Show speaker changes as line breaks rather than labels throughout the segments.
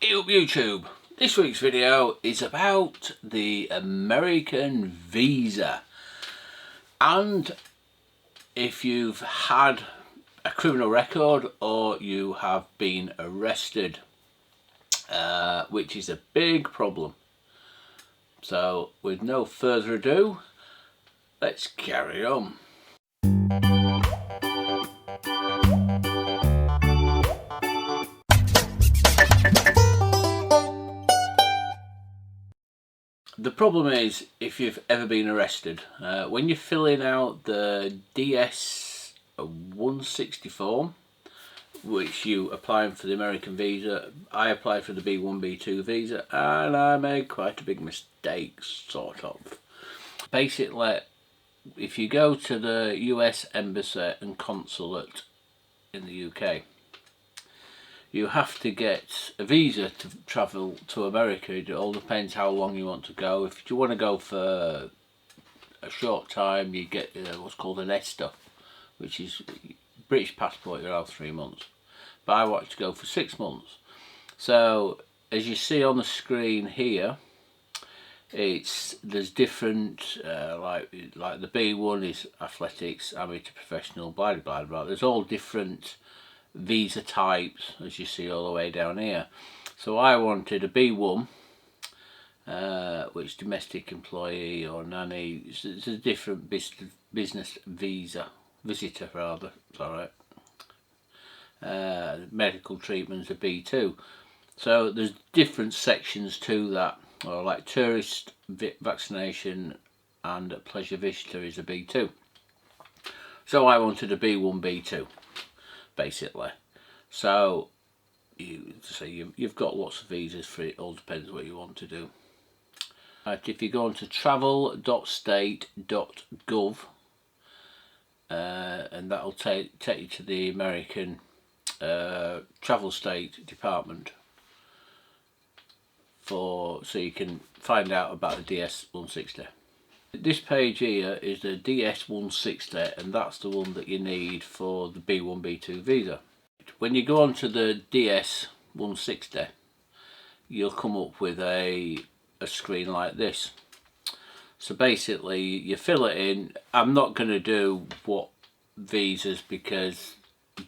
Hey up YouTube! This week's video is about the American visa, and if you've had a criminal record or you have been arrested, which is a big problem. So with no further ado, let's carry on. The problem is, if you've ever been arrested, when you're filling out the DS-160 form, which you applying for the American visa, I applied for the B1, B2 visa, and I made quite a big mistake, sort of. Basically, if you go to the US Embassy and Consulate in the UK, you have to get a visa to travel to America. It all depends how long you want to go. If you want to go for a short time, you get what's called an ESTA, which is British passport. You're out 3 months. But I wanted to go for 6 months. So as you see on the screen here, there's different like the B1 is athletics, amateur, professional, blah blah blah. There's all different visa types, as you see all the way down here. So I wanted a B1, which domestic employee or nanny. It's a different business visa, visitor rather, sorry. Medical treatment's a B2. So there's different sections to that, or like tourist vaccination and pleasure visitor is a B2. So I wanted a B1, B2. Basically, so you've got lots of visas for it. It all depends what you want to do. Right, if you go on to travel.state.gov, and that'll take you to the American travel state department so you can find out about the DS-160. This page here is the DS-160, and that's the one that you need for the B1, B2 visa. When you go on to the DS-160, you'll come up with a screen like this. So basically you fill it in. I'm not going to do what visas, because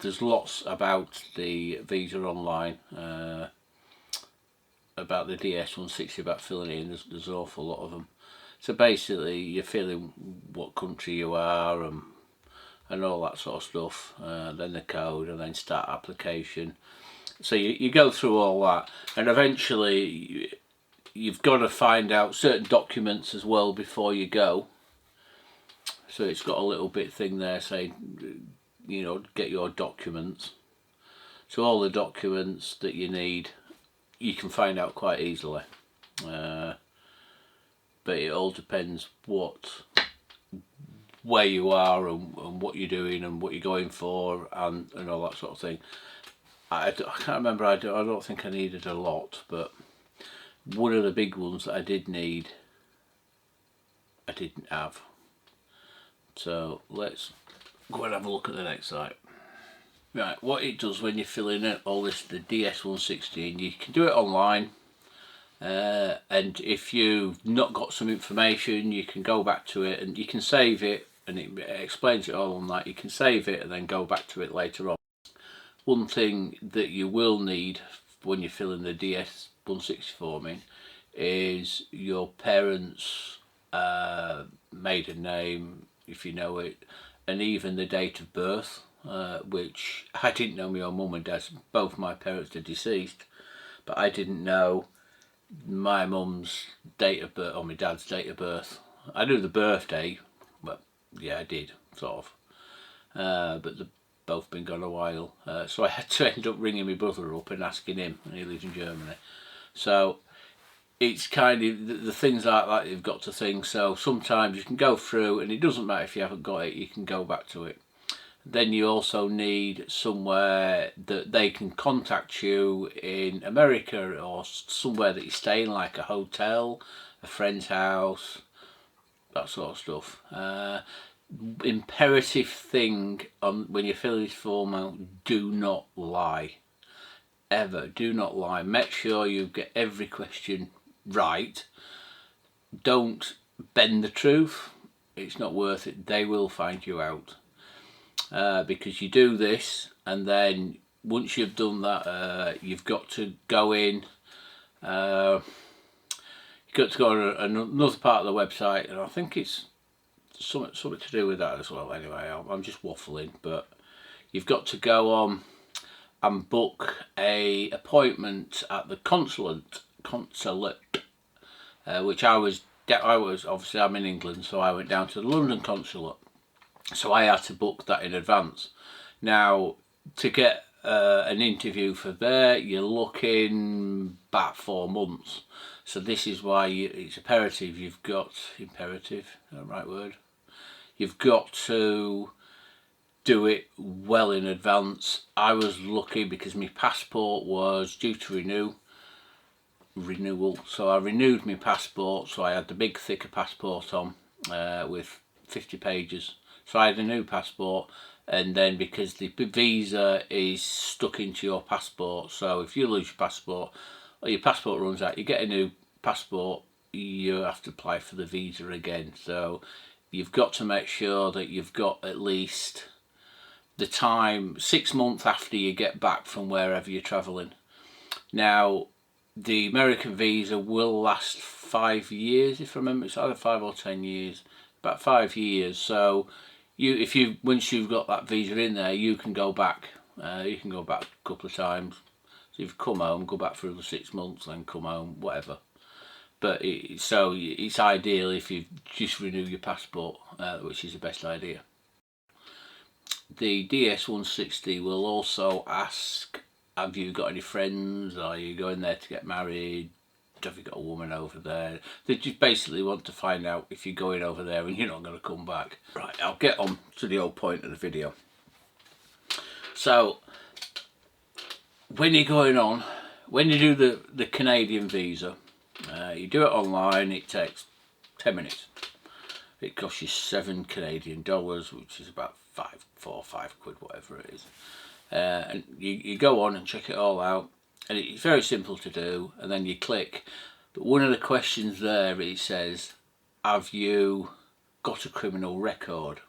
there's lots about the visa online, about the DS-160, about filling it in. There's an awful lot of them. So basically you're filling what country you are and all that sort of stuff, then the code, and then start application. So you go through all that, and eventually you've got to find out certain documents as well before you go. So it's got a little bit thing there saying, you know, get your documents. So all the documents that you need you can find out quite easily. But it all depends where you are and what you're doing and what you're going for and all that sort of thing. I can't remember, I don't think I needed a lot, but one of the big ones that I did need, I didn't have. So let's go and have a look at the next site. Right, what it does when you're filling in all this, the DS-160, and you can do it online. And if you've not got some information, you can go back to it and you can save it, and it explains it all on that. You can save it and then go back to it later on. One thing that you will need when you're filling the DS-160 form in is your parents' maiden name, if you know it, and even the date of birth, which I didn't know. My own mum and dad, both my parents are deceased, but I didn't know my mum's date of birth or my dad's date of birth. I knew the birthday, but yeah, I did, sort of. But they've both been gone a while, so I had to end up ringing my brother up and asking him, and he lives in Germany. So it's kind of the things like that you've got to think. So sometimes you can go through, and it doesn't matter if you haven't got it, you can go back to it. Then you also need somewhere that they can contact you in America, or somewhere that you're staying, like a hotel, a friend's house, that sort of stuff. Imperative thing when you fill this form out: do not lie. ever, do not lie. Make sure you get every question right. Don't bend the truth. It's not worth it. They will find you out, because you do this, and then once you've done that, you've got to go in. You've got to go on another part of the website, and I think it's something to do with that as well. Anyway, I'm just waffling, but you've got to go on and book a appointment at the consulate, which I was obviously, I'm in England, so I went down to the London consulate, so I had to book that in advance. Now, to get an interview for there, you're looking about 4 months. So this is why it's imperative. Imperative, is that the right word? You've got to do it well in advance. I was lucky because my passport was due to renewal, so I renewed my passport, so I had the big thicker passport on with 50 pages. So I had a new passport, and then because the visa is stuck into your passport, so if you lose your passport or your passport runs out, you get a new passport, you have to apply for the visa again. So you've got to make sure that you've got at least the time 6 months after you get back from wherever you're travelling. Now, the American visa will last 5 years, if I remember. It's either 5 or 10 years, about 5 years. So once you've got that visa in there, you can go back. You can go back a couple of times. So if you come home, go back for another 6 months, then come home, whatever. But it's ideal if you just renew your passport, which is the best idea. The DS160 will also ask, have you got any friends? Are you going there to get married? Have you got a woman over there? They just basically want to find out if you're going over there and you're not going to come back. Right, I'll get on to the whole point of the video. So, when you're going on, when you do the Canadian visa, you do it online, it takes 10 minutes. It costs you $7 Canadian, which is about 4 or 5 quid, whatever it is. And you go on and check it all out, and it's very simple to do, and then you click. But one of the questions there, it says, have you got a criminal record?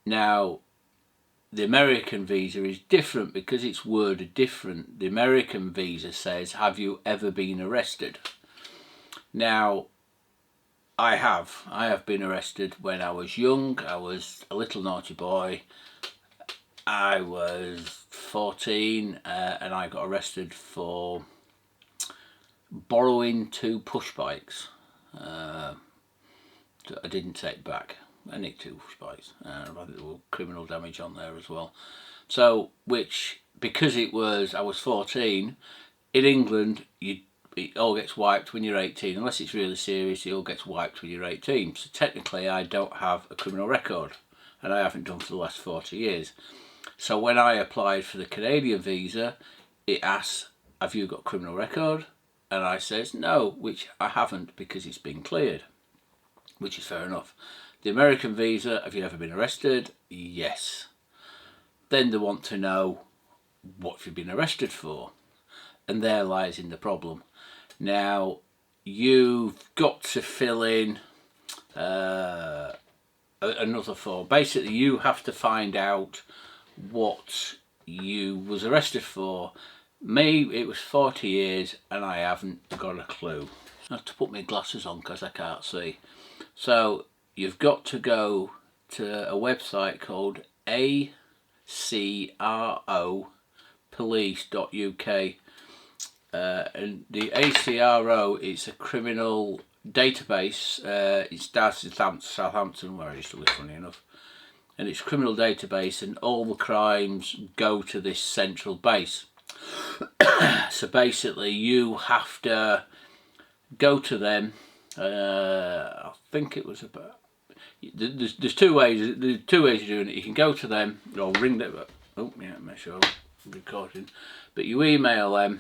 Now, the American visa is different because it's worded different. The American visa says, have you ever been arrested? Now, I have been arrested when I was young. I was a little naughty boy. I was 14 and I got arrested for borrowing 2 push bikes that I didn't take back. I need 2 push bikes. I think there were criminal damage on there as well. So, because I was 14, in England, it all gets wiped when you're 18. Unless it's really serious, it all gets wiped when you're 18. So technically, I don't have a criminal record, and I haven't done for the last 40 years. So when I applied for the Canadian visa, it asks, have you got a criminal record? And I says no, which I haven't because it's been cleared, which is fair enough. The American visa, have you ever been arrested? Yes. Then they want to know, what have you been arrested for? And there lies in the problem. Now, you've got to fill in another form. Basically, you have to find out what you was arrested for. Me, it was 40 years and I haven't got a clue. I have to put my glasses on because I can't see. So you've got to go to a website called acropolice.uk. And the ACRO, it's a criminal database. It starts in Southampton, where I used to live, funny enough. And it's a criminal database, and all the crimes go to this central base. So basically, you have to go to them. I think it was about. There's 2 ways. There's 2 ways of doing it. You can go to them or ring them. Oh yeah, make sure I'm recording. But you email them.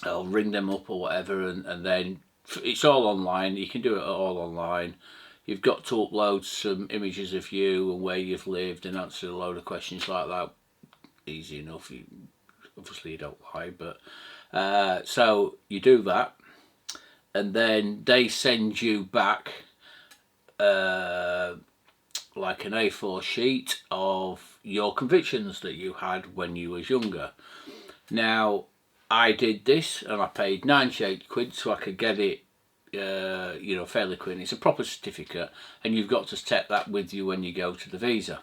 I'll ring them up or whatever, and then it's all online. You can do it all online. You've got to upload some images of you and where you've lived and answer a load of questions like that. Easy enough. obviously you don't lie, but so you do that, and then they send you back like an A4 sheet of your convictions that you had when you was younger. Now, I did this and I paid 98 quid so I could get it, you know, fairly quick. It's a proper certificate, and you've got to take that with you when you go to the visa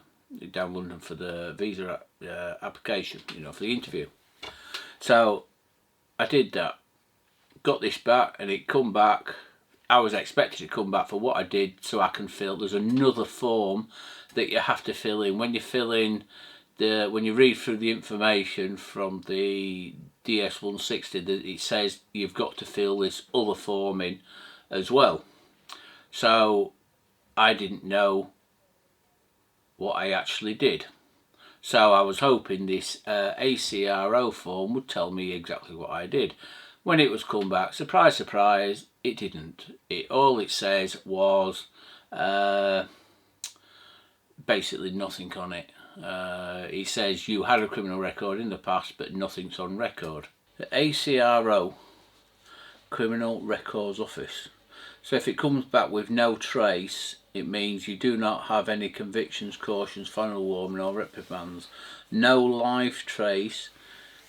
down London for the visa application, you know, for the interview. So I did that, got this back, and it come back. I was expected to come back for what I did, so I can fill. There's another form that you have to fill in when you fill in when you read through the information from the DS160. It says you've got to fill this other form in as well. So I didn't know what I actually did. So I was hoping this ACRO form would tell me exactly what I did. When it was come back, surprise, surprise, it didn't. All it says was basically nothing on it. It says you had a criminal record in the past, but nothing's on record. The ACRO, Criminal Records Office. So if it comes back with no trace, it means you do not have any convictions, cautions, final warning or reprimands. No live trace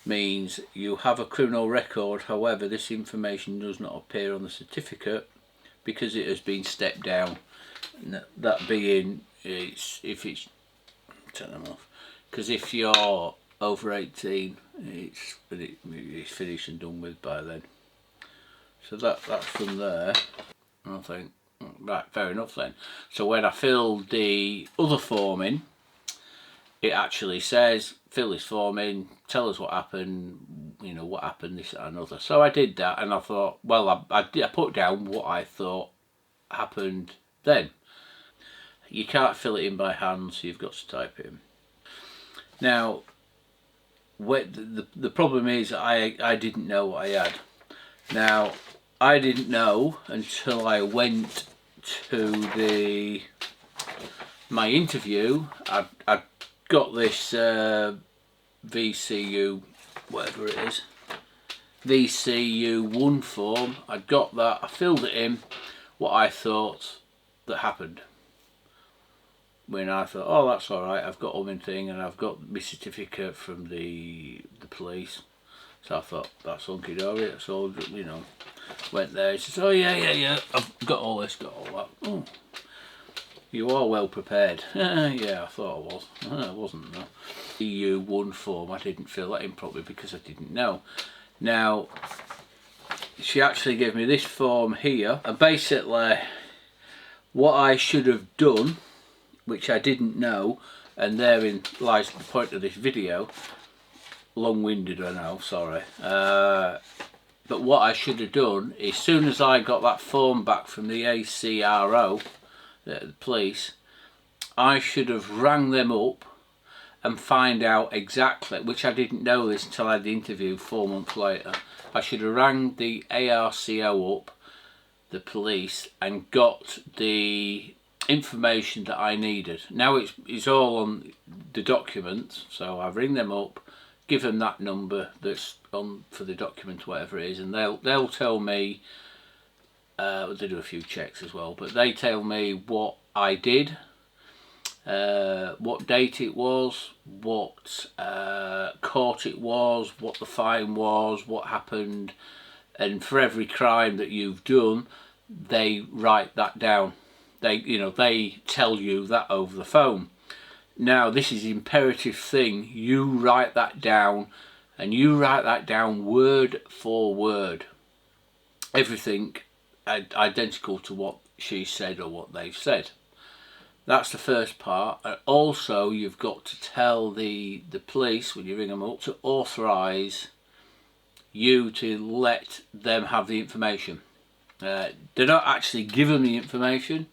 means you have a criminal record, however this information does not appear on the certificate because it has been stepped down. That being, if it's turn them off, because if you're over 18 it's finished and done with by then. So that's from there. I think, right, fair enough then. So when I filled the other form in, it actually says fill this form in, tell us what happened, you know, what happened, this, that and other. So I did that, and I thought, well, I put down what I thought happened then. You can't fill it in by hand, so you've got to type it in. Now, the problem is I didn't know what I had. Now, I didn't know until I went to my interview. I got this VCU, whatever it is, VCU1 form. I got that, I filled it in, what I thought that happened. When I thought, oh, that's all right, I've got my thing and I've got my certificate from the police. So I thought, that's hunky dory, that's all, you know. Went there, he says, oh yeah, I've got all this, got all that. Oh, you are well prepared. Yeah, I thought I was. I wasn't though. EU1 form, I didn't fill that in properly because I didn't know. Now, she actually gave me this form here, and basically what I should have done, which I didn't know, and therein lies the point of this video. Long-winded, I know, sorry. But what I should have done, as soon as I got that form back from the ACRO, the police, I should have rang them up and find out exactly, which I didn't know this until I had the interview 4 months later. I should have rang the ARCO up, the police, and got the information that I needed. Now it's all on the document, so I ring them up, give them that number that's on for the document, whatever it is, and they'll tell me. They do a few checks as well, but they tell me what I did, what date it was, what court it was, what the fine was, what happened, and for every crime that you've done, they write that down. They tell you that over the phone. Now, this is the imperative thing. You write that down, and you write that down word for word. Everything identical to what she said or what they've said. That's the first part. And also, you've got to tell the police, when you ring them up, to authorise you to let them have the information. They don't actually give them the information,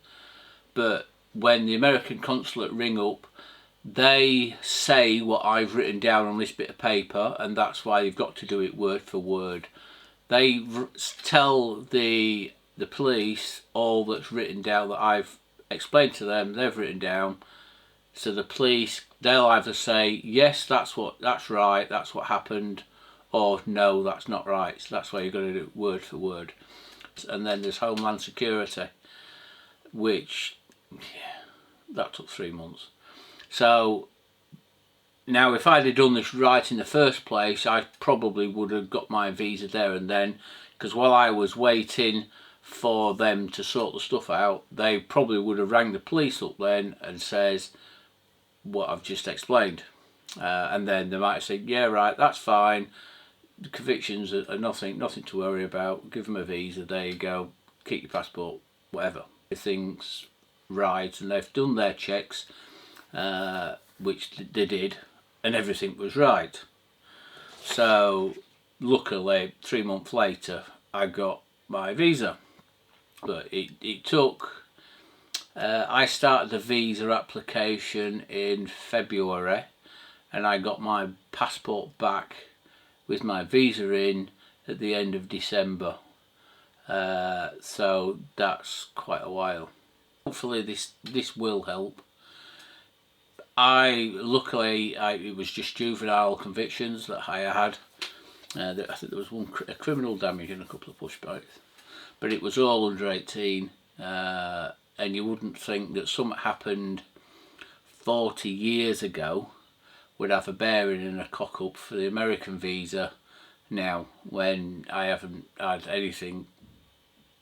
but when the American consulate ring up, they say what I've written down on this bit of paper, and that's why you've got to do it word for word. They tell the police all that's written down that I've explained to them, they've written down, so the police they'll either say yes, that's right, that's what happened, or no, that's not right. So that's why you've got to do it word for word. And then there's Homeland Security, which that took 3 months. So now if I'd have done this right in the first place, I probably would have got my visa there and then, because while I was waiting for them to sort the stuff out, they probably would have rang the police up then and says what I've just explained, and then they might have said, yeah, right, that's fine, the convictions are nothing to worry about, give them a visa, there you go, keep your passport, whatever. Everything's right, and they've done their checks, which they did, and everything was right. So luckily 3 months later I got my visa, but it took I started the visa application in February, and I got my passport back with my visa in at the end of December, so that's quite a while. Hopefully this will help. Luckily it was just juvenile convictions that I had. I think there was a criminal damage and a couple of pushbacks, but it was all under 18, and you wouldn't think that something happened 40 years ago would have a bearing and a cock up for the American visa now, when I haven't had anything.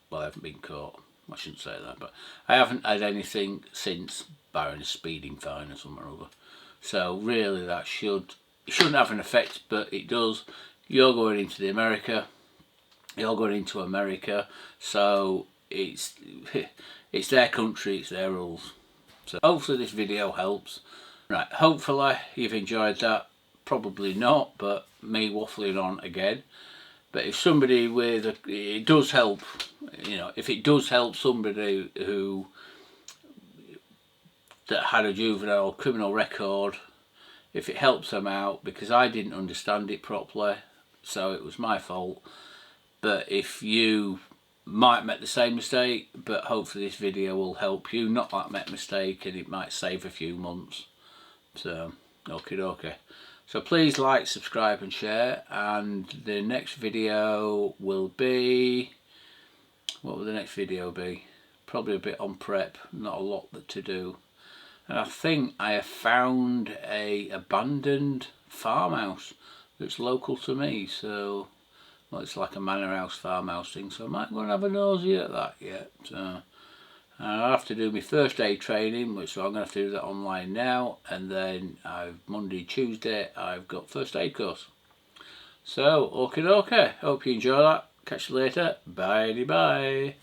Well, I haven't been caught, I shouldn't say that, but I haven't had anything since, barring a speeding fine or something or other. So really that shouldn't have an effect, but it does. You're going into America, so it's their country, it's their rules. So hopefully this video helps. Right, hopefully you've enjoyed that. Probably not, but me waffling on again. But if somebody it does help, if it does help somebody that had a juvenile criminal record, if it helps them out, because I didn't understand it properly, so it was my fault. But if you might make the same mistake, but hopefully this video will help you not make a mistake, and it might save a few months. So okay. So please like, subscribe and share, and the next video will be, what will the next video be? Probably a bit on prep, not a lot to do. And I think I have found a abandoned farmhouse that's local to me, so well, it's like a manor house, farmhouse thing, so I might go and have a nosy at that yet. I'll have to do my first aid training, so I'm going to have to do that online now, and then Monday, Tuesday I've got first aid course. So okay, hope you enjoy that. Catch you later. Bye.